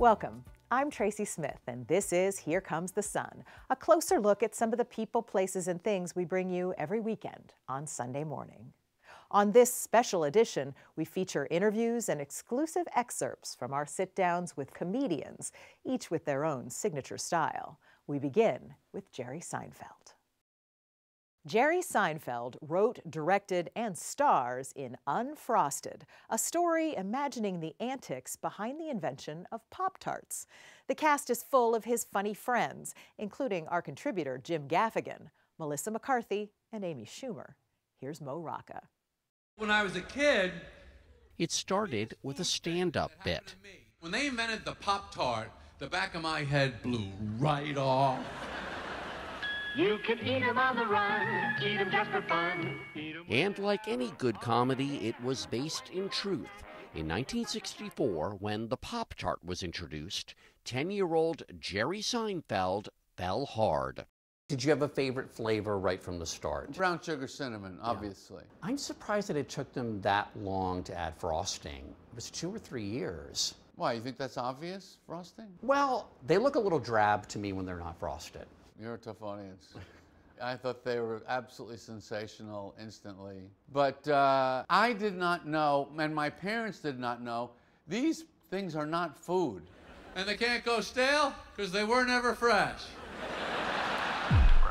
Welcome. I'm Tracy Smith, and this is Here Comes the Sun, a closer look at some of the people, places, and things we bring you every weekend on Sunday morning. On this special edition, we feature interviews and exclusive excerpts from our sit-downs with comedians, each with their own signature style. We begin with Jerry Seinfeld. Jerry Seinfeld wrote, directed, and stars in Unfrosted, a story imagining the antics behind the invention of Pop-Tarts. The cast is full of his funny friends, including our contributor Jim Gaffigan, Melissa McCarthy, and Amy Schumer. Here's Mo Rocca. When I was a kid, it started with a stand-up bit. When they invented the Pop-Tart, the back of my head blew right off. You can eat them on the run, eat them just for fun. And like any good comedy, it was based in truth. In 1964, when the Pop-Tart was introduced, 10-year-old Jerry Seinfeld fell hard. Did you have a favorite flavor right from the start? Brown sugar cinnamon, obviously. Yeah. I'm surprised that it took them that long to add frosting. It was 2 or 3 years. Why, you think that's obvious, frosting? Well, they look a little drab to me when they're not frosted. You're a tough audience. I thought they were absolutely sensational instantly. But I did not know, and my parents did not know, these things are not food. And they can't go stale because they were never fresh.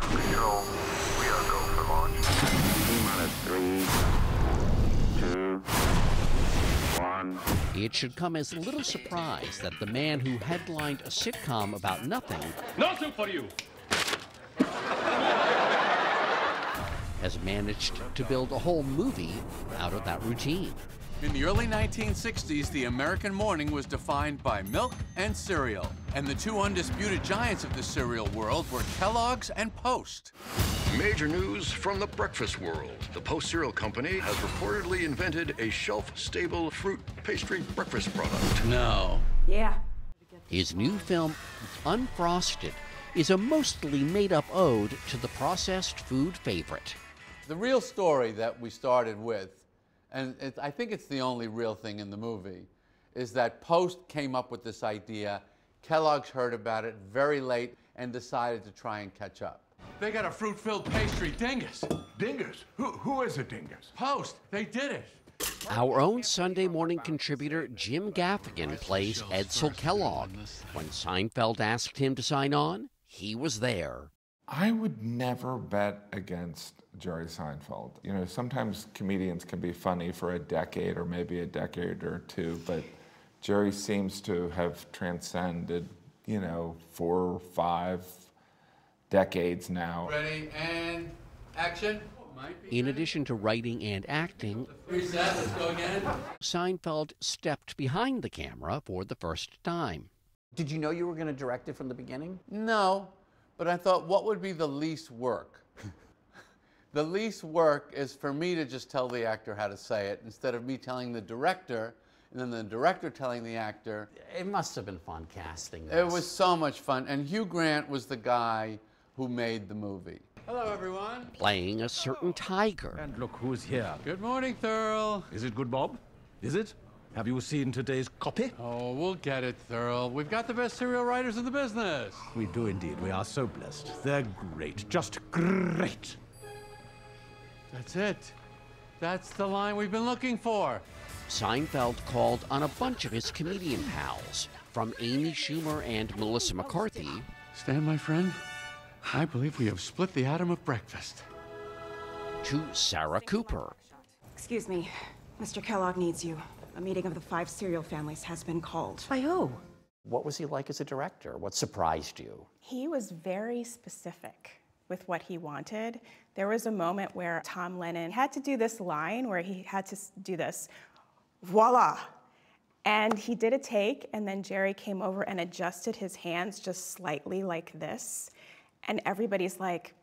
Control, we are go for launch. T-minus 3, 2, 1. It should come as little surprise that the man who headlined a sitcom about nothing Nothing for you! has managed to build a whole movie out of that routine. In the early 1960s, the American morning was defined by milk and cereal. And the two undisputed giants of the cereal world were Kellogg's and Post. Major news from the breakfast world. The Post Cereal Company has reportedly invented a shelf-stable fruit pastry breakfast product. No. Yeah. His new film, Unfrosted, is a mostly made-up ode to the processed food favorite. The real story that we started with, and I think it's the only real thing in the movie, is that Post came up with this idea. Kellogg's heard about it very late and decided to try and catch up. They got a fruit-filled pastry dingus. Dingus? Who is a dingus? Post, they did it. Our own Sunday morning contributor Jim Gaffigan plays Edsel Kellogg. When Seinfeld asked him to sign on, he was there. I would never bet against Jerry Seinfeld. You know, sometimes comedians can be funny for a decade or maybe a decade or two, but Jerry seems to have transcended, 4 or 5 decades now. Ready, and action. In addition to writing and acting, Reset, let's go again. Seinfeld stepped behind the camera for the first time. Did you know you were going to direct it from the beginning? No, but I thought, what would be the least work? The least work is for me to just tell the actor how to say it instead of me telling the director and then the director telling the actor. It must have been fun casting this. It was so much fun. And Hugh Grant was the guy who made the movie. Hello, everyone. Playing a certain tiger. And look who's here. Good morning, Thurl. Is it good, Bob? Is it? Have you seen today's copy? Oh, we'll get it, Thurl. We've got the best serial writers in the business. We do indeed. We are so blessed. They're great. Just great. That's it. That's the line we've been looking for. Seinfeld called on a bunch of his comedian pals, from Amy Schumer and Melissa McCarthy. Stan, my friend, I believe we have split the atom of breakfast. To Sarah Cooper. Excuse me, Mr. Kellogg needs you. A meeting of the 5 cereal families has been called. By who? What was he like as a director? What surprised you? He was very specific with what he wanted. There was a moment where Tom Lennon had to do this line where he had to do this, voila. And he did a take, and then Jerry came over and adjusted his hands just slightly like this. And everybody's like,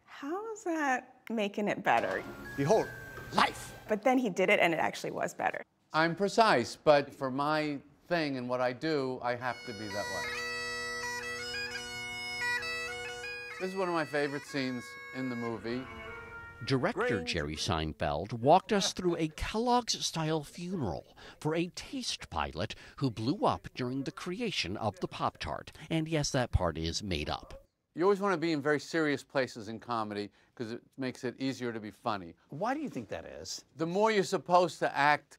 how is that making it better? Behold, life. But then he did it, and it actually was better. I'm precise, but for my thing and what I do, I have to be that way. This is one of my favorite scenes in the movie. Director Jerry Seinfeld walked us through a Kellogg's-style funeral for a taste pilot who blew up during the creation of the Pop-Tart. And yes, that part is made up. You always want to be in very serious places in comedy because it makes it easier to be funny. Why do you think that is? The more you're supposed to act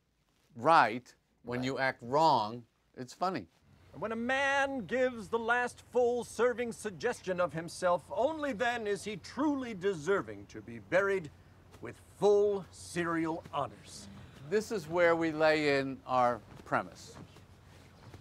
right, when you act wrong, it's funny. When a man gives the last full-serving suggestion of himself, only then is he truly deserving to be buried with full serial honors. This is where we lay in our premise.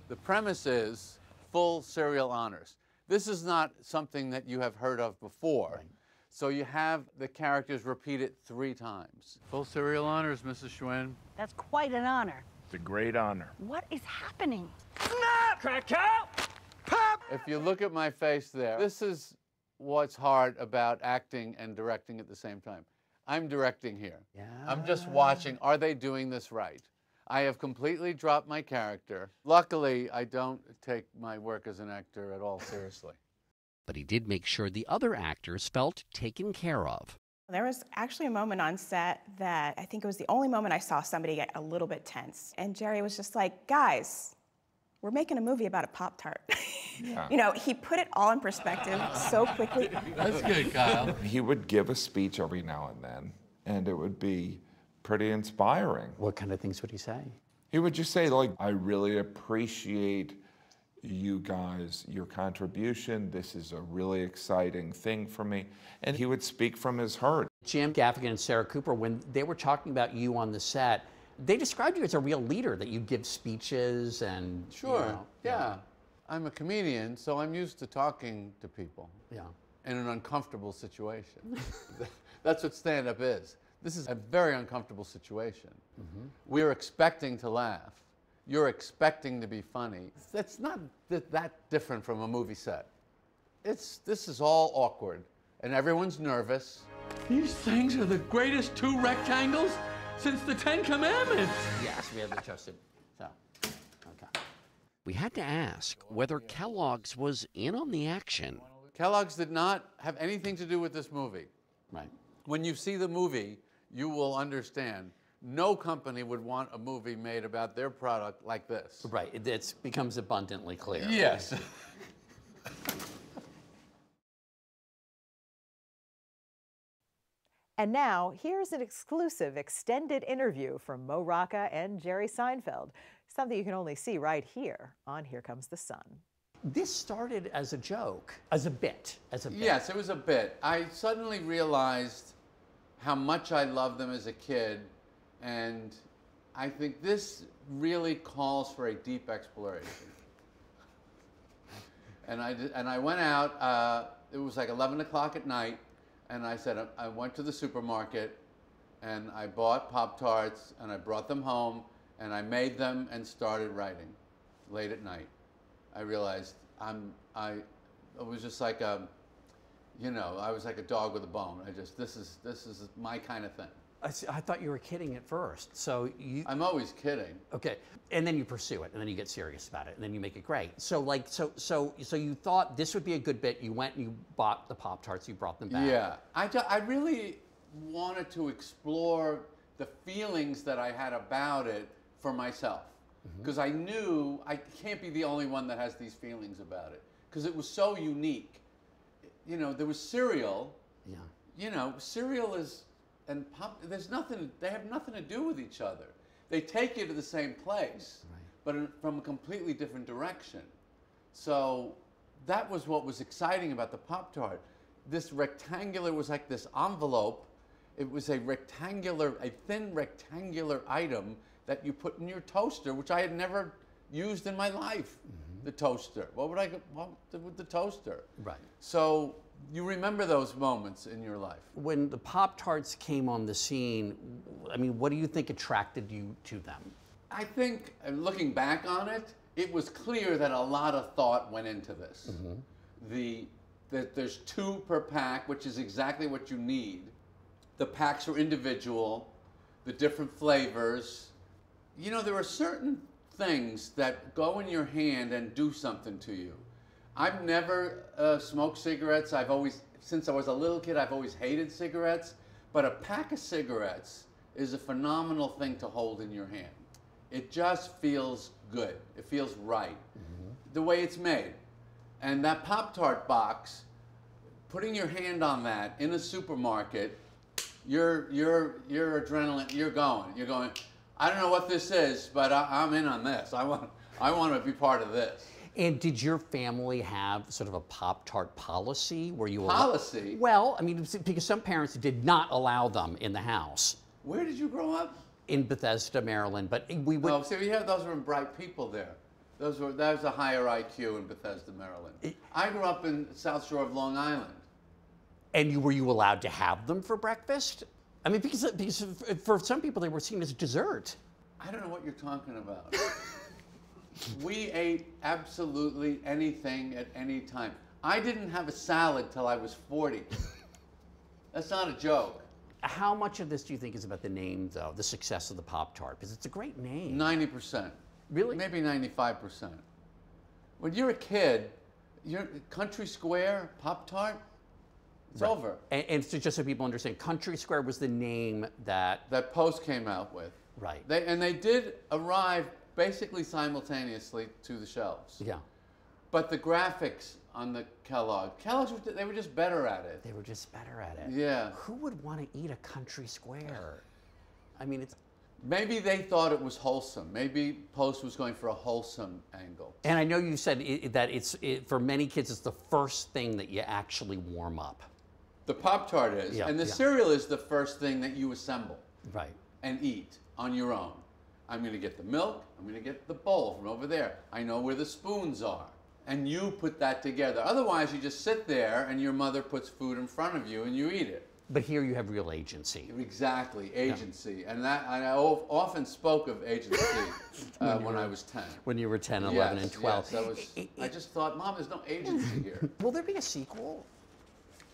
The premise is full serial honors. This is not something that you have heard of before. Right. So you have the characters repeat it 3 times. Full serial honors, Mrs. Schwinn. That's quite an honor. It's a great honor. What is happening? Snap! Crack-out! Pop! If you look at my face there, this is what's hard about acting and directing at the same time. I'm directing here. Yeah. I'm just watching, are they doing this right? I have completely dropped my character. Luckily, I don't take my work as an actor at all seriously. But he did make sure the other actors felt taken care of. There was actually a moment on set that I think it was the only moment I saw somebody get a little bit tense. And Jerry was just like, guys, we're making a movie about a Pop-Tart. Yeah. You know, he put it all in perspective so quickly. That's good, Kyle. He would give a speech every now and then, and it would be pretty inspiring. What kind of things would he say? He would just say, like, I really appreciate you guys, your contribution. This is a really exciting thing for me. And he would speak from his heart. Jim Gaffigan and Sarah Cooper, when they were talking about you on the set, they described you as a real leader, that you give speeches and... Sure, you know, yeah. I'm a comedian, so I'm used to talking to people. Yeah. In an uncomfortable situation. That's what stand-up is. This is a very uncomfortable situation. Mm-hmm. We're expecting to laugh. You're expecting to be funny. That's not that different from a movie set. This is all awkward, and everyone's nervous. These things are the greatest 2 rectangles since the 10 Commandments. Yes, we have the adjusted. So, okay. We had to ask whether Kellogg's was in on the action. Kellogg's did not have anything to do with this movie. Right. When you see the movie, you will understand. No company would want a movie made about their product like this. Right, it becomes abundantly clear. Yes. And now, here's an exclusive extended interview from Mo Rocca and Jerry Seinfeld, something you can only see right here on Here Comes the Sun. This started as a joke, as a bit. Yes, it was a bit. I suddenly realized how much I loved them as a kid, and I think this really calls for a deep exploration. And I went out, it was like 11 o'clock at night, and I said, I went to the supermarket, and I bought Pop-Tarts, and I brought them home, and I made them and started writing late at night. I realized I was just like a, you know, I was like a dog with a bone. This is my kind of thing. I thought you were kidding at first. So I'm always kidding. Okay, and then you pursue it, and then you get serious about it, and then you make it great. So like, so you thought this would be a good bit. You went and you bought the Pop-Tarts. You brought them back. Yeah, I really wanted to explore the feelings that I had about it for myself, because I knew I can't be the only one that has these feelings about it, because it was so unique. You know, there was cereal. Yeah. You know, cereal is. And there's nothing, they have nothing to do with each other. They take you to the same place, but from a completely different direction. So that was what was exciting about the Pop-Tart. This rectangular was like this envelope. It was a thin rectangular item that you put in your toaster, which I had never used in my life, the toaster. What would I do with the toaster? Right. So you remember those moments in your life. When the Pop-Tarts came on the scene, I mean, what do you think attracted you to them? I think, looking back on it, it was clear that a lot of thought went into this. There's 2 per pack, which is exactly what you need. The packs are individual, the different flavors. You know, there are certain things that go in your hand and do something to you. I've never smoked cigarettes. I've always, since I was a little kid, I've always hated cigarettes. But a pack of cigarettes is a phenomenal thing to hold in your hand. It just feels good. It feels right, the way it's made. And that Pop-Tart box, putting your hand on that in a supermarket, your adrenaline, you're going, I don't know what this is, but I'm in on this. I want to be part of this. And did your family have sort of a Pop-Tart policy where you Policy? Well, I mean, because some parents did not allow them in the house. Where did you grow up? In Bethesda, Maryland, but we would... Oh, so those were bright people there. That was a higher IQ in Bethesda, Maryland. I grew up in South Shore of Long Island. And were you allowed to have them for breakfast? I mean, because for some people they were seen as dessert. I don't know what you're talking about. We ate absolutely anything at any time. I didn't have a salad till I was 40. That's not a joke. How much of this do you think is about the name, though, the success of the Pop-Tart? Because it's a great name. 90%. Really? Maybe 95%. When you're a kid, you're Country Square, Pop-Tart, it's over. And so just so people understand, Country Square was the name that Post came out with. Right. They did arrive basically simultaneously to the shelves. Yeah. But the graphics on the Kellogg's, they were just better at it. They were just better at it. Yeah. Who would want to eat a Country Square? I mean, it's... Maybe they thought it was wholesome. Maybe Post was going for a wholesome angle. And I know you said that for many kids, it's the first thing that you actually warm up. The Pop-Tart is. Yeah, and the cereal is the first thing that you assemble. Right. And eat on your own. I'm going to get the milk. I'm going to get the bowl from over there. I know where the spoons are. And you put that together. Otherwise, you just sit there and your mother puts food in front of you and you eat it. But here you have real agency. Exactly, agency. Yeah. And I often spoke of agency when I was 10. When you were 10, 11, and 12. Yes, I just thought, Mom, there's no agency here. Will there be a sequel?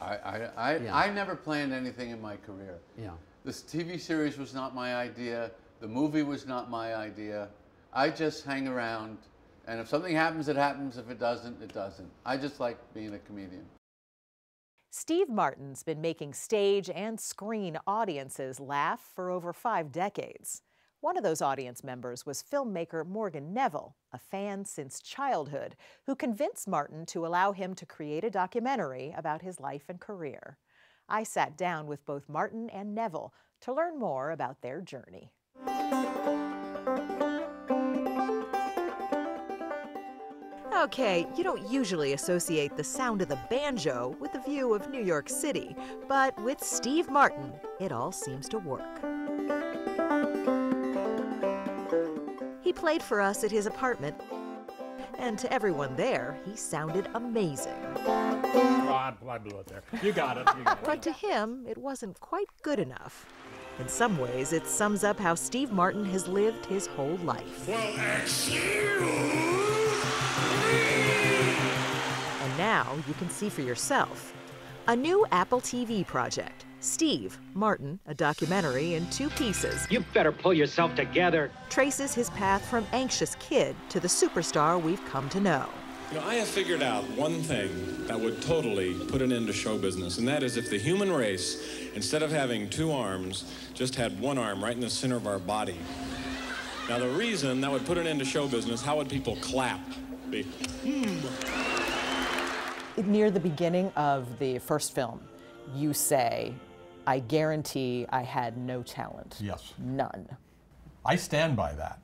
I never planned anything in my career. Yeah. This TV series was not my idea. The movie was not my idea. I just hang around. And if something happens, it happens. If it doesn't, it doesn't. I just like being a comedian. Steve Martin's been making stage and screen audiences laugh for over 5 decades. One of those audience members was filmmaker Morgan Neville, a fan since childhood, who convinced Martin to allow him to create a documentary about his life and career. I sat down with both Martin and Neville to learn more about their journey. Okay, you don't usually associate the sound of the banjo with the view of New York City, but with Steve Martin, it all seems to work. He played for us at his apartment, and to everyone there, he sounded amazing. Oh, I blew it there. You got it. But to him, it wasn't quite good enough. In some ways, it sums up how Steve Martin has lived his whole life. And now you can see for yourself. A new Apple TV project, Steve Martin, a documentary in 2 pieces. You better pull yourself together. Traces his path from anxious kid to the superstar we've come to know. You know, I have figured out one thing that would totally put an end to show business, and that is if the human race, instead of having 2 arms, just had 1 arm right in the center of our body. Now, the reason that would put an end to show business, how would people clap? Near the beginning of the first film, you say, I guarantee I had no talent. Yes. None. I stand by that.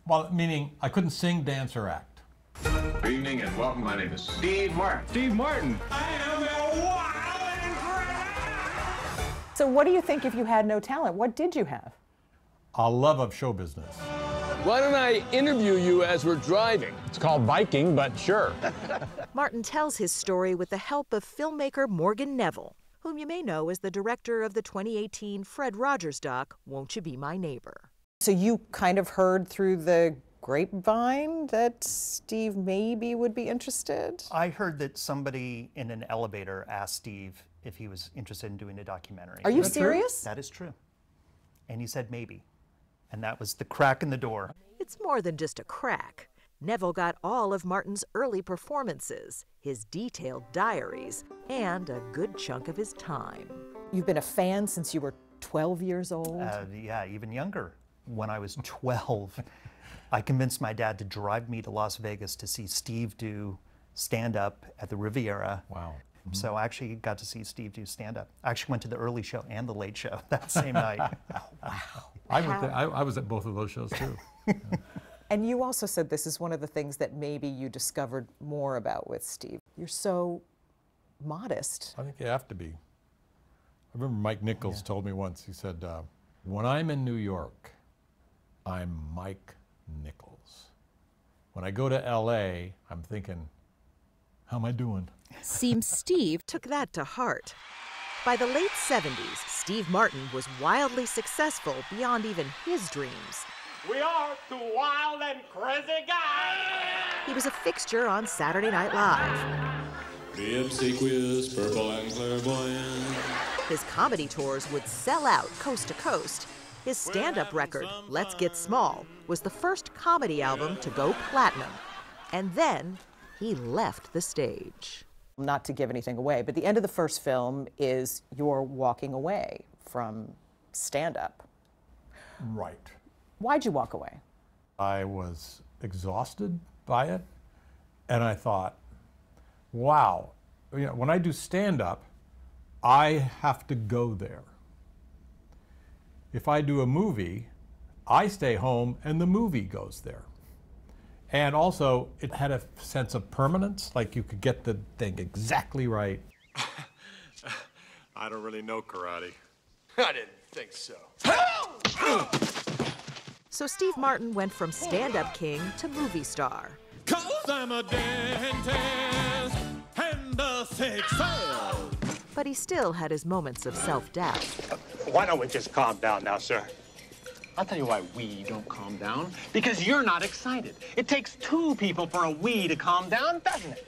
Well, meaning I couldn't sing, dance, or act. Good evening and welcome. My name is Steve Martin. Steve Martin. I am a wild and crazy. So what do you think if you had no talent? What did you have? A love of show business. Why don't I interview you as we're driving? It's called Viking, but sure. Martin tells his story with the help of filmmaker Morgan Neville, whom you may know as the director of the 2018 Fred Rogers doc, Won't You Be My Neighbor. So you kind of heard through the grapevine that Steve maybe would be interested? I heard that somebody in an elevator asked Steve if he was interested in doing a documentary. Are you serious? That is true. And he said maybe. And that was the crack in the door. It's more than just a crack. Neville got all of Martin's early performances, his detailed diaries, and a good chunk of his time. You've been a fan since you were 12 years old? Yeah, even younger. When I was 12, I convinced my dad to drive me to Las Vegas to see Steve do stand-up at the Riviera. Wow. So I actually got to see Steve do stand-up. I actually went to the early show and the late show that same night. Oh, wow. I was at both of those shows too. And you also said this is one of the things that maybe you discovered more about with Steve. You're so modest. I think you have to be. I remember Mike Nichols told me once, he said, when I'm in New York, I'm Mike Nichols. When I go to LA, I'm thinking, how am I doing? Seems Steve took that to heart. By the late 70s, Steve Martin was wildly successful beyond even his dreams. We are two wild and crazy guys. He was a fixture on Saturday Night Live. The obsequious, purple and clairvoyant. His comedy tours would sell out coast to coast. His stand-up record, Let's Get Small, was the first comedy album to go platinum. And then he left the stage. Not to give anything away, but the end of the first film is you're walking away from stand-up. Right. Why'd you walk away? I was exhausted by it, and I thought, wow, when I do stand-up, I have to go there. If I do a movie, I stay home and the movie goes there. And also, it had a sense of permanence, like you could get the thing exactly right. I don't really know karate. I didn't think so. So Steve Martin went from stand-up king to movie star. 'Cause I'm a dentist and a sex sale. But he still had his moments of self-doubt. Why don't we just calm down now, sir? I'll tell you why we don't calm down. Because you're not excited. It takes two people for a we to calm down, doesn't it?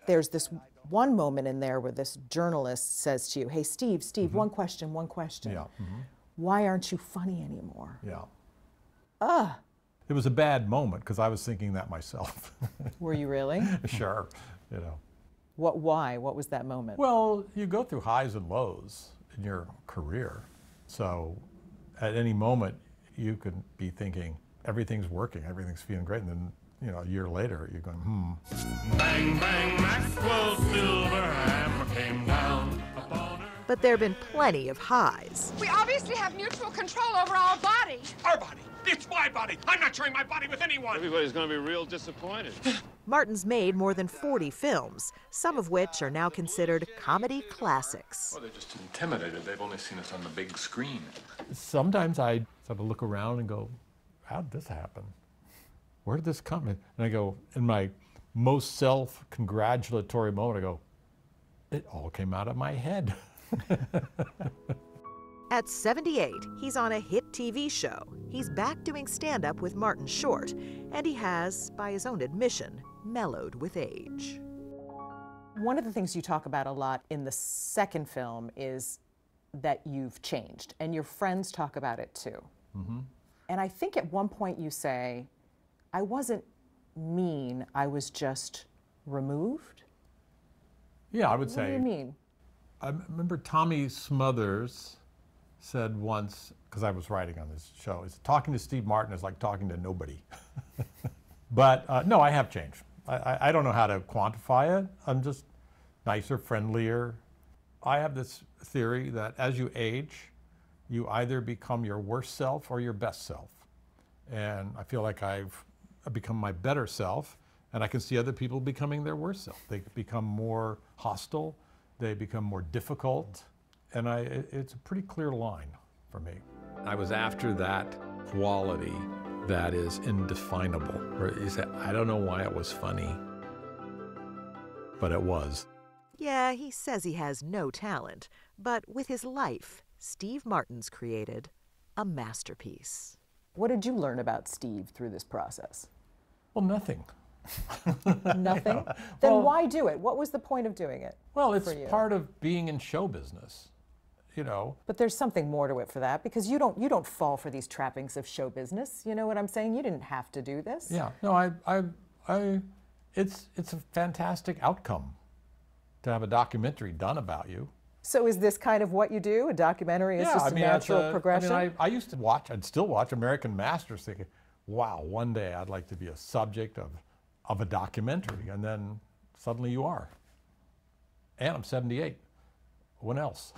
There's this one moment in there where this journalist says to you, hey, Steve, one question. Yeah. Why aren't you funny anymore? Yeah. It was a bad moment because I was thinking that myself. Were you really? Sure, Why? What was that moment? Well, you go through highs and lows in your career. So at any moment, you could be thinking, everything's working, everything's feeling great, and then, a year later, you're going, Bang, bang, Maxwell's silver hammer came down upon her. But there have been plenty of highs. We obviously have mutual control over our body. Our body. It's my body. I'm not sharing my body with anyone. Everybody's going to be real disappointed. Martin's made more than 40 films, some of which are now considered comedy classics. Well, they're just intimidated. They've only seen us on the big screen. Sometimes I sort of look around and go, how did this happen? Where did this come in? And I go, in my most self-congratulatory moment, I go, it all came out of my head. At 78, he's on a hit TV show. He's back doing stand-up with Martin Short, and he has, by his own admission, mellowed with age. One of the things you talk about a lot in the second film is that you've changed, and your friends talk about it too. And I think at one point you say, I wasn't mean, I was just removed? Yeah, I would say. What do you mean? I remember Tommy Smothers said once, because I was writing on this show, he said, talking to Steve Martin is like talking to nobody. But no, I have changed. I don't know how to quantify it. I'm just nicer, friendlier. I have this theory that as you age, you either become your worst self or your best self. And I feel like I've become my better self, and I can see other people becoming their worst self. They become more hostile, they become more difficult, and it's a pretty clear line for me. I was after that quality that is indefinable, where you say, I don't know why it was funny, but it was. Yeah, he says he has no talent, but with his life, Steve Martin's created a masterpiece. What did you learn about Steve through this process? Well, nothing. Nothing? Then why do it? What was the point of doing it? Well, it's part of being in show business, But there's something more to it for that, because you don't fall for these trappings of show business. You know what I'm saying? You didn't have to do this. Yeah. No, it's a fantastic outcome to have a documentary done about you. So is this kind of what you do? A documentary is just a natural progression? I used to watch, I'd still watch American Masters thinking, wow, one day I'd like to be a subject of a documentary. And then suddenly you are. And I'm 78. When else?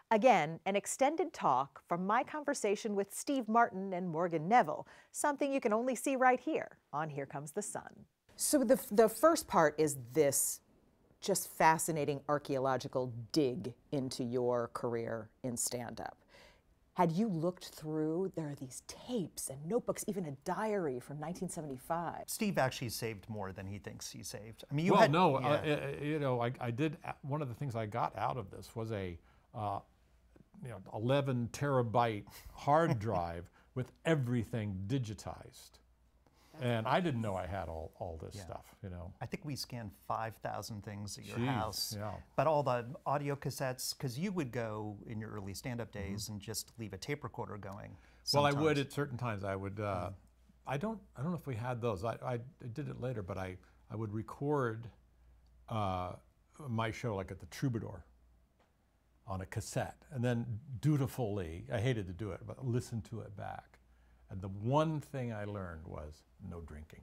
Again, an extended talk from my conversation with Steve Martin and Morgan Neville, something you can only see right here on Here Comes the Sun. So the first part is this just fascinating archaeological dig into your career in stand-up. Had you looked through, there are these tapes and notebooks, even a diary from 1975. Steve actually saved more than he thinks he saved. I mean, you I did, one of the things I got out of this was a 11 terabyte hard drive with everything digitized. And I didn't know I had all this stuff, I think we scanned 5,000 things at your Jeez, house. yeah. But all the audio cassettes, because you would go in your early stand-up days and just leave a tape recorder going. Well, I would at certain times. I would. I don't know if we had those. I did it later, but I would record my show like at the Troubadour on a cassette, and then dutifully, I hated to do it, but listen to it back. And the one thing I learned was no drinking.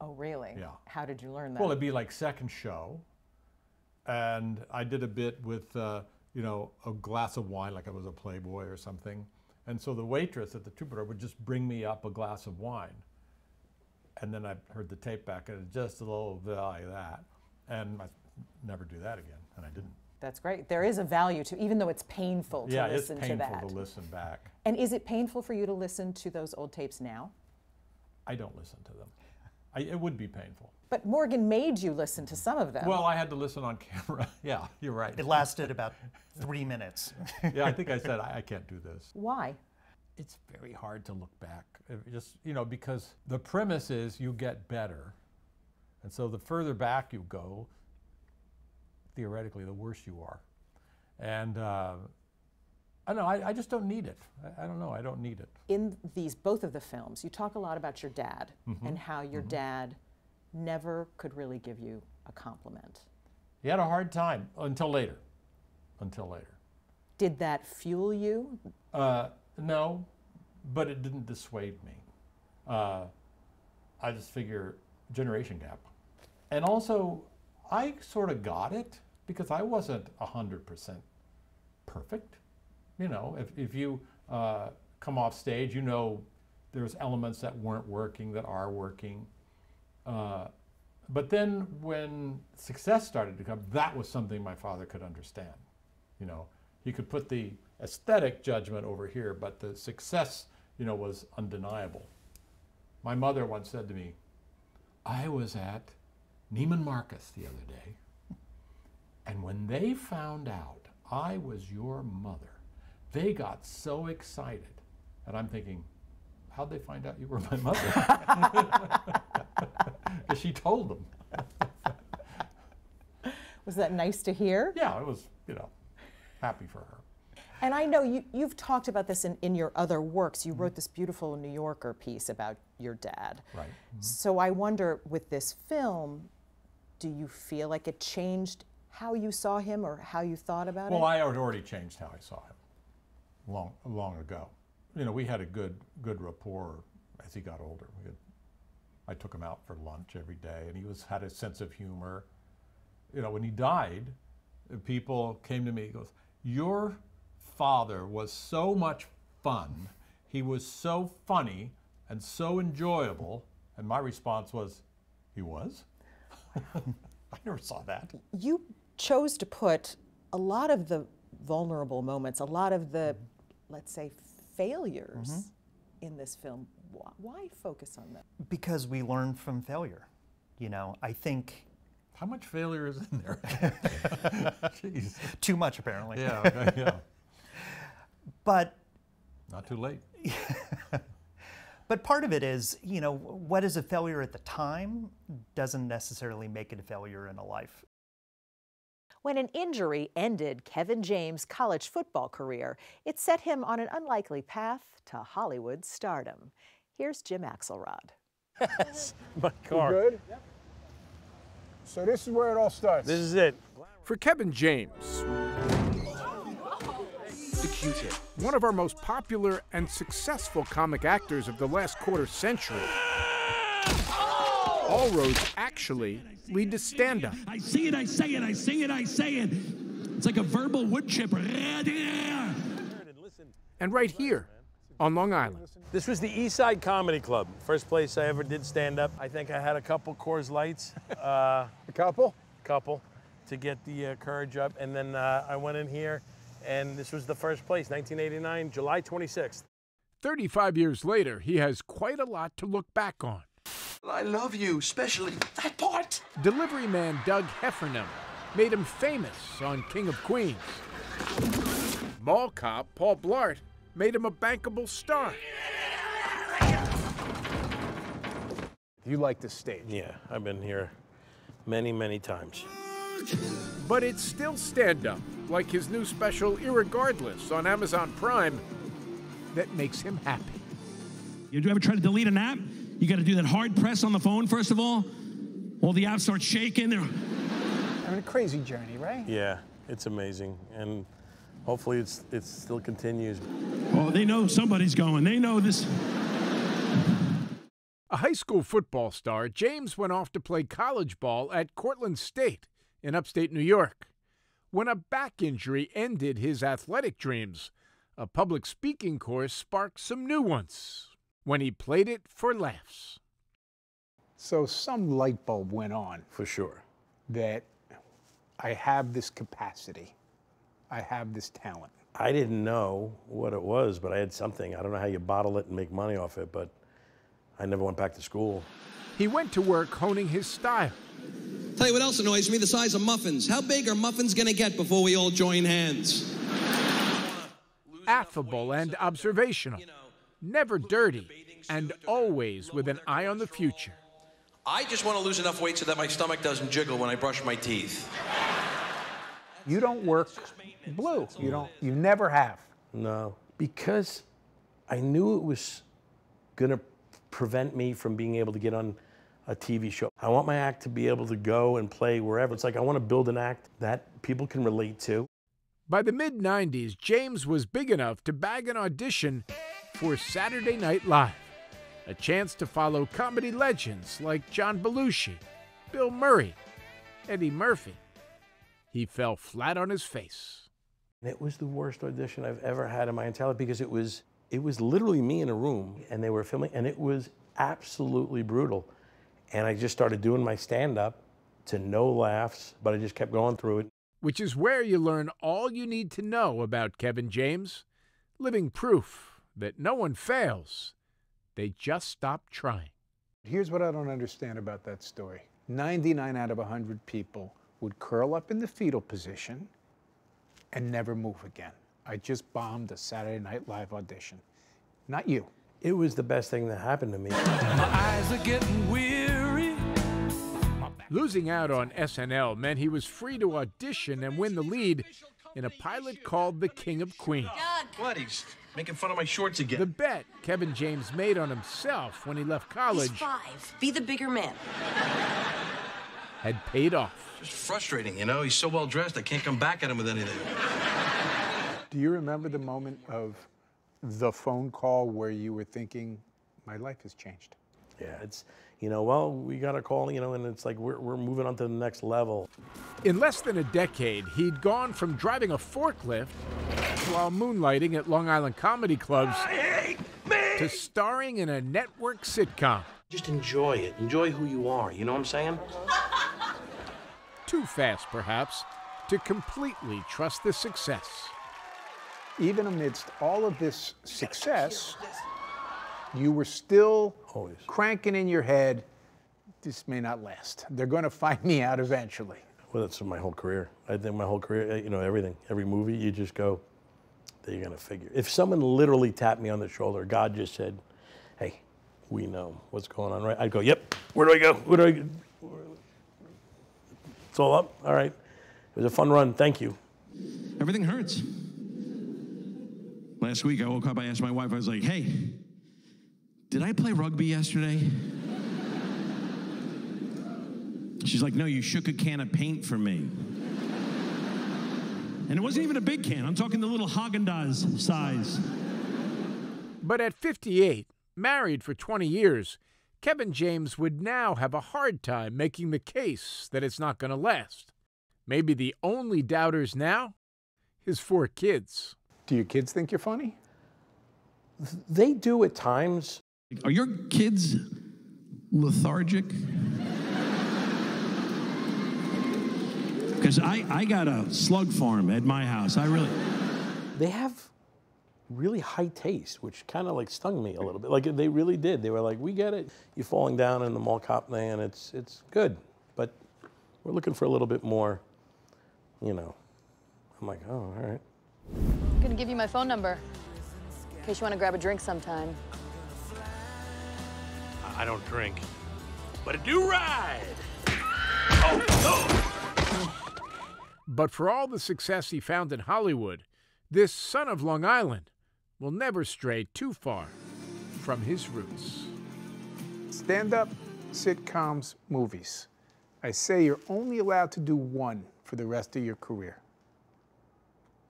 Oh, really? Yeah. How did you learn that? Well, it'd be like second show, and I did a bit with, a glass of wine, like I was a Playboy or something. And so the waitress at the Troubadour would just bring me up a glass of wine. And then I heard the tape back, and it's just a little bit like that. And I never do that again, and I didn't. That's great. There is a value to, even though it's painful to listen to that. Yeah, it's painful to listen back. And is it painful for you to listen to those old tapes now? I don't listen to them. It would be painful. But Morgan made you listen to some of them. Well, I had to listen on camera. Yeah, you're right. It lasted about 3 minutes. Yeah, I think I said, I can't do this. Why? It's very hard to look back. Just, because the premise is you get better. And so the further back you go, theoretically, the worse you are. And I don't know, I just don't need it. I don't know, I don't need it. In both of the films, you talk a lot about your dad and how your dad never could really give you a compliment. He had a hard time until later. Did that fuel you? No, but it didn't dissuade me. I just figure generation gap. And also, I sort of got it because I wasn't 100% perfect. If you come off stage, there's elements that weren't working, that are working. But then when success started to come, that was something my father could understand. He could put the aesthetic judgment over here, but the success, was undeniable. My mother once said to me, I was at Neiman Marcus the other day, and when they found out I was your mother, they got so excited. And I'm thinking, how'd they find out you were my mother? Because she told them. Was that nice to hear? Yeah, it was, happy for her. And I know you've talked about this in your other works. You wrote this beautiful New Yorker piece about your dad. Right. So I wonder, with this film, do you feel like it changed how you saw him or how you thought about it? Well, I had already changed how I saw him long ago. We had a good rapport as he got older. I took him out for lunch every day, and he had a sense of humor. When he died, people came to me and goes, your father was so much fun. He was so funny and so enjoyable. And my response was, he was? I never saw that. You chose to put a lot of the vulnerable moments, a lot of the, let's say, failures in this film. Why focus on that? Because we learn from failure. I think... How much failure is in there? Jeez. Too much, apparently. Yeah, okay, yeah. But... Not too late. But part of it is, what is a failure at the time doesn't necessarily make it a failure in a life. When an injury ended Kevin James' college football career, it set him on an unlikely path to Hollywood stardom. Here's Jim Axelrod. Yes, my car. You good? Yep. So this is where it all starts. This is it. For Kevin James, the Q-tip, one of our most popular and successful comic actors of the last quarter century, all roads actually lead to stand-up. I see it, I say it, I sing it, I say it. It's like a verbal wood chipper. And right here on Long Island. This was the East Side Comedy Club. First place I ever did stand-up. I think I had a couple Coors Lights. A couple? Couple, to get the courage up. And then I went in here, and this was the first place, 1989, July 26th. 35 years later, he has quite a lot to look back on. I love you, especially that part. Delivery man Doug Heffernan made him famous on King of Queens. Mall cop Paul Blart made him a bankable star. You like the stage? Yeah, I've been here many, many times. But it's still stand-up, like his new special Irregardless on Amazon Prime, that makes him happy. You ever try to delete an app? You got to do that hard press on the phone, first of all. All the apps start shaking. They're having a crazy journey, right? Yeah, it's amazing. And hopefully it still continues. Oh, they know somebody's going. They know this. A high school football star, James went off to play college ball at Cortland State in upstate New York. When a back injury ended his athletic dreams, a public speaking course sparked some new ones when he played it for laughs. So some light bulb went on. For sure. That I have this capacity. I have this talent. I didn't know what it was, but I had something. I don't know how you bottle it and make money off it, but I never went back to school. He went to work honing his style. Tell you what else annoys me, the size of muffins. How big are muffins gonna get before we all join hands? Affable and observational, never dirty, and always with an eye on the future. I just want to lose enough weight so that my stomach doesn't jiggle when I brush my teeth. You don't work blue. You never have. No, because I knew it was gonna prevent me from being able to get on a TV show. I want my act to be able to go and play wherever. It's like I want to build an act that people can relate to. By the mid-90s, James was big enough to bag an audition for Saturday Night Live, a chance to follow comedy legends like John Belushi, Bill Murray, Eddie Murphy. He fell flat on his face. It was the worst audition I've ever had in my entire life because it was literally me in a room and they were filming and it was absolutely brutal. And I just started doing my stand-up to no laughs, but I just kept going through it. Which is where you learn all you need to know about Kevin James, living proof that no one fails. They just stop trying. Here's what I don't understand about that story. 99 out of 100 people would curl up in the fetal position and never move again. I just bombed a Saturday Night Live audition. Not you. It was the best thing that happened to me. My eyes are getting weary. Losing out on SNL meant he was free to audition and win the lead in a pilot called The King of Queens. What? He's making fun of my shorts again. The bet Kevin James made on himself when he left college He's 5. Be the bigger man. had paid off. Just frustrating, you know? He's so well dressed, I can't come back at him with anything. Do you remember the moment of the phone call where you were thinking, my life has changed? Yeah, it's, well, we got a call, and it's like we're moving on to the next level. In less than a decade, he'd gone from driving a forklift while moonlighting at Long Island comedy clubs to starring in a network sitcom. Just enjoy it. Enjoy who you are, you know what I'm saying? Too fast, perhaps, to completely trust the success. Even amidst all of this success, you were still always cranking in your head, this may not last. They're going to find me out eventually. Well, that's my whole career. I think my whole career, everything, every movie, you just go, they're going to figure. If someone literally tapped me on the shoulder, God just said, hey, we know what's going on, right? I'd go, yep, where do I go? Where do I go? It's all up? All right. It was a fun run. Thank you. Everything hurts. Last week I woke up, I asked my wife, I was like, hey, did I play rugby yesterday? She's like, no, you shook a can of paint for me. And it wasn't even a big can. I'm talking the little Haagen-Dazs size. But at 58, married for 20 years, Kevin James would now have a hard time making the case that it's not going to last. Maybe the only doubters now? His 4 kids. Do your kids think you're funny? They do at times. Are your kids lethargic? Because I got a slug farm at my house. They have really high taste, which kind of like stung me a little bit. Like they really did. They were like, we get it. You're falling down in the mall cop thing, and it's good. But we're looking for a little bit more, you know. I'm like, oh, all right. I'm gonna give you my phone number in case you want to grab a drink sometime. I don't drink, but I do ride. But for all the success he found in Hollywood, this son of Long Island will never stray too far from his roots. Stand-up, sitcoms, movies. I say you're only allowed to do one for the rest of your career.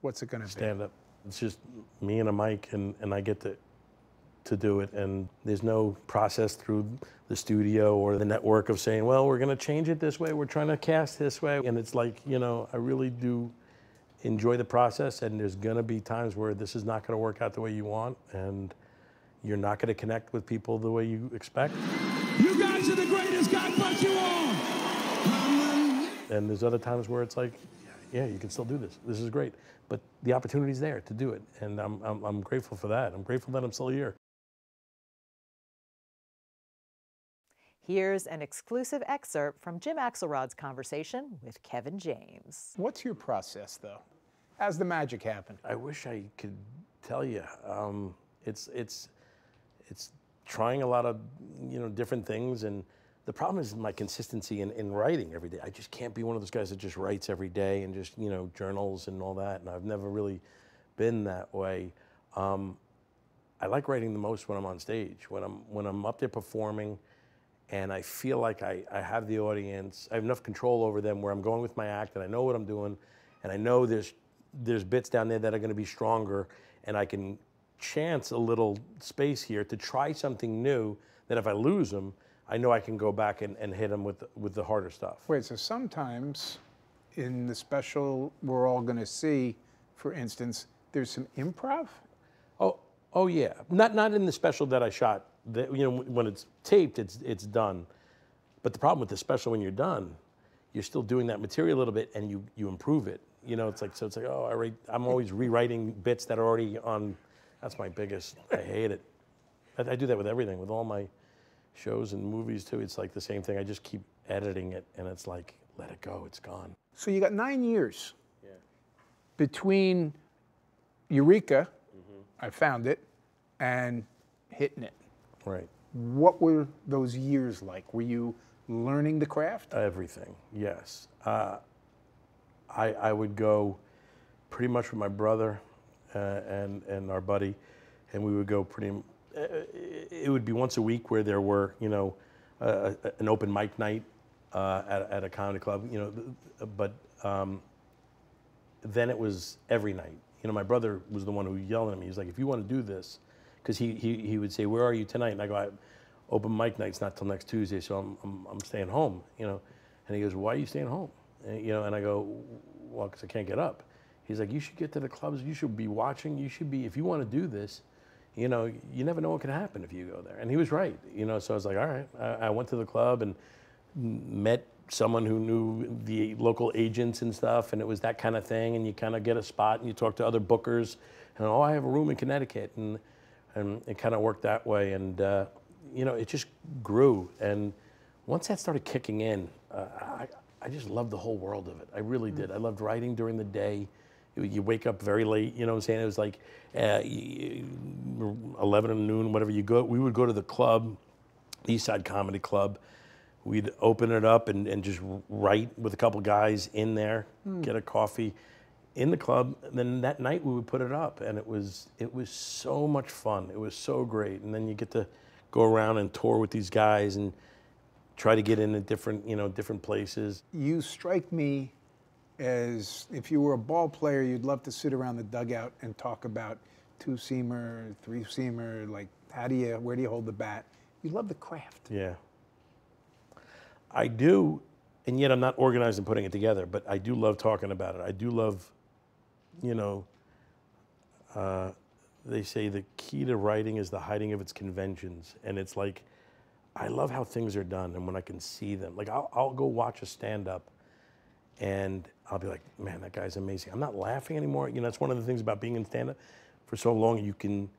What's it going to be? Stand-up. It's just me and a mic, and I get to do it. And there's no process through the studio or the network of saying, well, we're going to change it this way. We're trying to cast this way. And it's like, you know, I really do enjoy the process, and there's going to be times where this is not going to work out the way you want, and you're not going to connect with people the way you expect. You guys are the greatest. God bless you all. And there's other times where it's like, yeah, you can still do this. This is great. But the opportunity's there to do it, and I'm grateful for that. I'm grateful that I'm still here. Here's an exclusive excerpt from Jim Axelrod's conversation with Kevin James. What's your process, though? How's the magic happen? I wish I could tell you. It's trying a lot of, you know, different things, and the problem is my consistency in writing every day. I just can't be one of those guys that just writes every day and just, you know, journals and all that, and I've never really been that way. I like writing the most when I'm on stage, when I'm up there performing, and I feel like I have the audience. I have enough control over them where I'm going with my act, and I know what I'm doing, and I know there's bits down there that are going to be stronger, and I can chance a little space here to try something new that if I lose them, I know I can go back and hit them with the harder stuff. Wait, so sometimes in the special we're all going to see, for instance, there's some improv? Oh yeah, not in the special that I shot. You know, when it's taped, it's done. But the problem with the special when you're done, you're still doing that material a little bit, and you improve it. You know, it's like oh, I'm always rewriting bits that are already on. That's my biggest. I hate it. I do that with everything, with all my shows and movies too. It's like the same thing. I just keep editing it, and it's like, let it go. It's gone. So you got 9 years between Eureka, I found it, and hitting it. Right. What were those years like? Were you learning the craft? Everything, yes. I would go pretty much with my brother and our buddy, and we would go it would be once a week where there were, you know, an open mic night at a comedy club, you know, but then it was every night. You know, my brother was the one who yelled at me. He's like, if you want to do this, because he would say, where are you tonight? And I go, open mic night's not till next Tuesday, so I'm staying home, you know. And he goes, why are you staying home? And, you know, and I go, well, because I can't get up. He's like, you should get to the clubs. You should be watching. You should be, if you want to do this, you know, you never know what can happen if you go there. And he was right, you know. So I was like, all right. I went to the club and met someone who knew the local agents and stuff, and it was that kind of thing. And you kind of get a spot, and you talk to other bookers, and I have a room in Connecticut, and it kind of worked that way. And you know, it just grew. And once that started kicking in, I just loved the whole world of it. I really did. I loved writing during the day. You wake up very late, you know what I'm saying? It was like 11 noon, whatever you go. We would go to the club, East Side Comedy Club. We'd open it up and just write with a couple guys in there, get a coffee in the club. And then that night we would put it up, and it was so much fun. It was so great. And then you get to go around and tour with these guys, and try to get in at different, different places. You strike me as if you were a ball player, you'd love to sit around the dugout and talk about two-seamer, three-seamer, like where do you hold the bat? You love the craft. Yeah. I do, and yet I'm not organized in putting it together, but I do love talking about it. I do love, they say the key to writing is the hiding of its conventions. And it's like, I love how things are done and when I can see them. Like I'll go watch a stand-up and I'll be like, man, that guy's amazing. I'm not laughing anymore. It's one of the things about being in stand-up for so long. You can,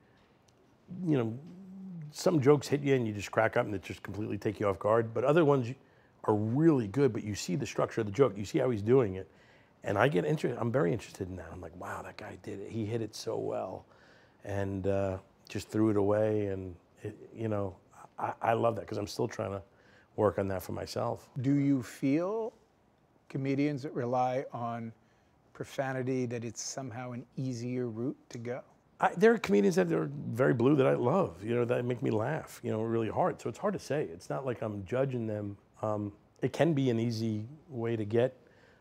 some jokes hit you and you just crack up and it just completely take you off guard. But other ones are really good, but you see the structure of the joke. You see how he's doing it. And I get interested. I'm very interested in that. I'm like, wow, that guy did it. He hit it so well. And just threw it away. And, I love that because I'm still trying to work on that for myself. Do you feel comedians that rely on profanity, that it's somehow an easier route to go? There are comedians that are very blue that I love, that make me laugh, really hard. So it's hard to say. It's not like I'm judging them. It can be an easy way to get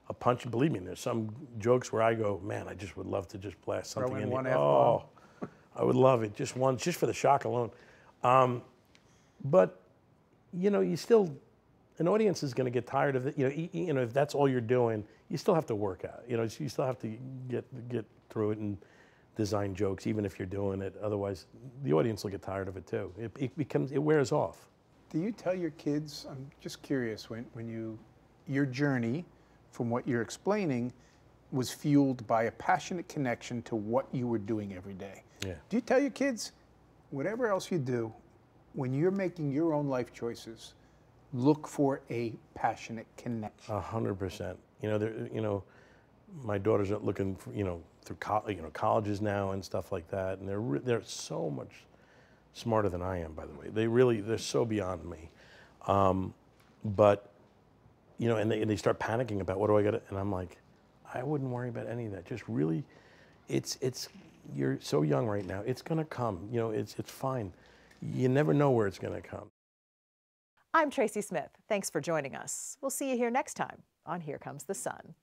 a punch. Believe me, there's some jokes where I go, man, I just would love to just blast something in one it. Oh, I would love it, just once, just for the shock alone. But, you still, an audience is going to get tired of it. If that's all you're doing, you still have to work at it. You still have to get through it and design jokes, even if you're doing it. Otherwise, the audience will get tired of it too. It wears off. Do you tell your kids, I'm just curious, when your journey from what you're explaining was fueled by a passionate connection to what you were doing every day. Yeah. Do you tell your kids, whatever else you do, when you're making your own life choices, look for a passionate connection? 100%. My daughters are looking for, through colleges now and stuff like that, and they're so much smarter than I am, by the way. They're so beyond me. But, and they start panicking about what do I got to, and I'm like, I wouldn't worry about any of that. Just really, you're so young right now. It's gonna come. It's fine. You never know where it's gonna come. I'm Tracy Smith. Thanks for joining us. We'll see you here next time on Here Comes the Sun.